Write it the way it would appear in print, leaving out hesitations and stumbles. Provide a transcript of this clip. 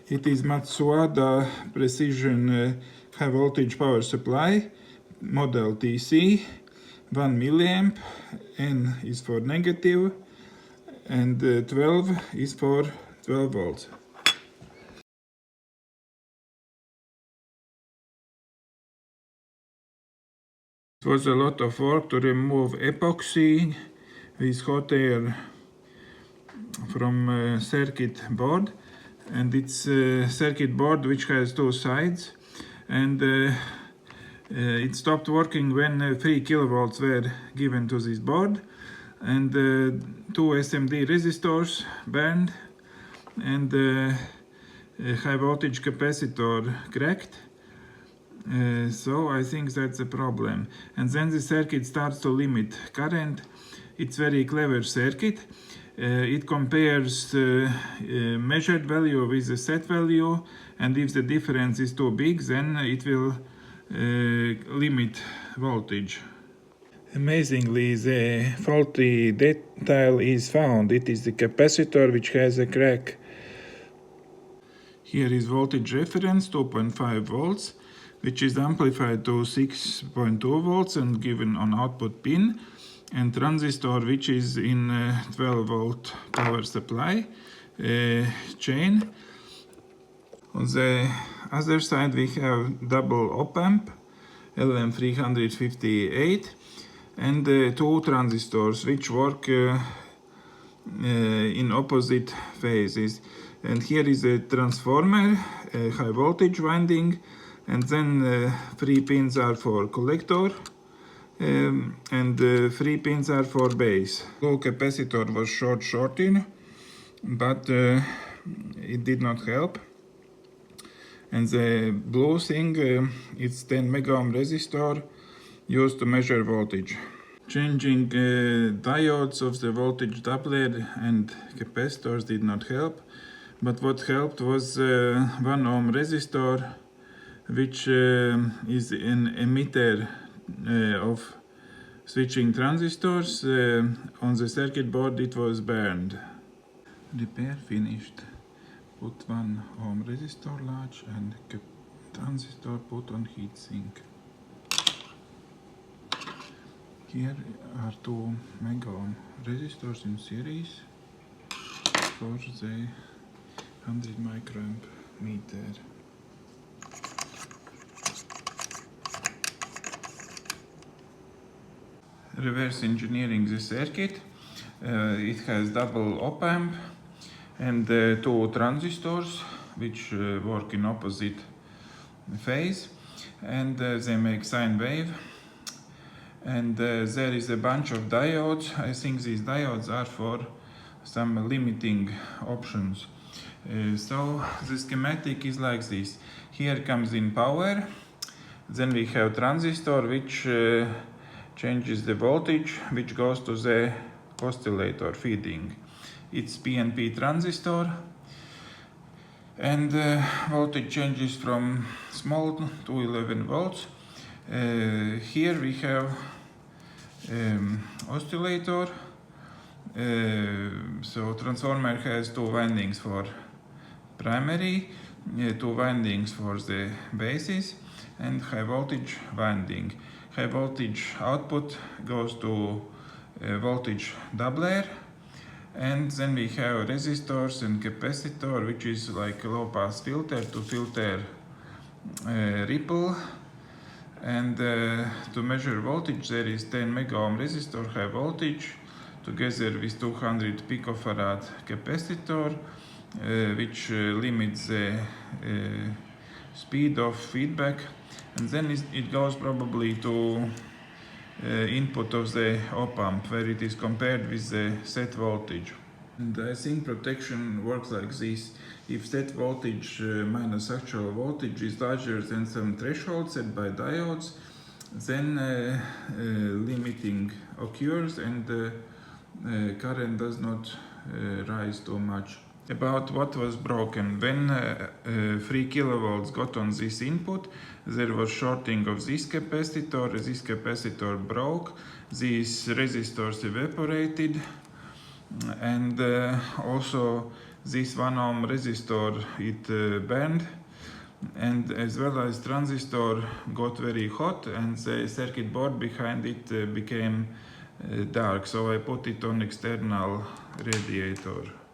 It is Matsusada Precision high voltage power supply, model TC, 1 milliamp, N is for negative, and 12 is for 12 volts. It was a lot of work to remove epoxy with hot air from circuit board, and it's a circuit board which has two sides, and it stopped working when 3 kilovolts were given to this board, and 2 SMD resistors burned, and a high voltage capacitor cracked. So I think that's a problem. And then the circuit starts to limit current. It's very clever circuit. It compares measured value with the set value, and if the difference is too big, then it will limit voltage. Amazingly, the faulty detail is found. It is the capacitor which has a crack. Here is voltage reference 2.5 volts, which is amplified to 6.2 volts and given on output pin, and transistor which is in 12 volt power supply chain. On the other side we have double op-amp LM358 and 2 transistors which work in opposite phases. And here is a transformer, a high voltage winding, and then 3 pins are for collector, and 3 pins are for base. Low capacitor was shorted, but it did not help. And the blue thing, it's 10 mega ohm resistor used to measure voltage. Changing diodes of the voltage doubler and capacitors did not help, but what helped was 1 ohm resistor, which is an emitter of switching transistors. On the circuit board it was burned. Repair finished. Put 1 ohm resistor large and transistor put on heatsink. Here are 2 mega ohm resistors in series for the 100 microamp meter. Reverse engineering the circuit. It has double op-amp and 2 transistors which work in opposite phase, and they make sine wave, and there is a bunch of diodes. I think these diodes are for some limiting options. So the schematic is like this. Here comes in power, then we have transistor which changes the voltage, which goes to the oscillator feeding. It's PMT transistor, and voltage changes from small to 11 volts. Here we have oscillator. So transformer has 2 windings for primary, 2 windings for the bases, and high voltage winding. High voltage output goes to voltage doubler, and then we have resistors and capacitor, which is like a low pass filter to filter ripple. And to measure voltage there is 10 mega ohm resistor high voltage together with 200 picofarad capacitor, which limits the speed of feedback, and then it goes probably to input of the op-amp where it is compared with the set voltage. And I think protection works like this. If set voltage minus actual voltage is larger than some threshold set by diodes, then limiting occurs and current does not rise too much. About what was broken. When 3 kilovolts got on this input, there was shorting of this capacitor broke, these resistors evaporated, and also this 1 ohm resistor burned, and as well as transistor got very hot and the circuit board behind it became dark, so I put it on external radiator.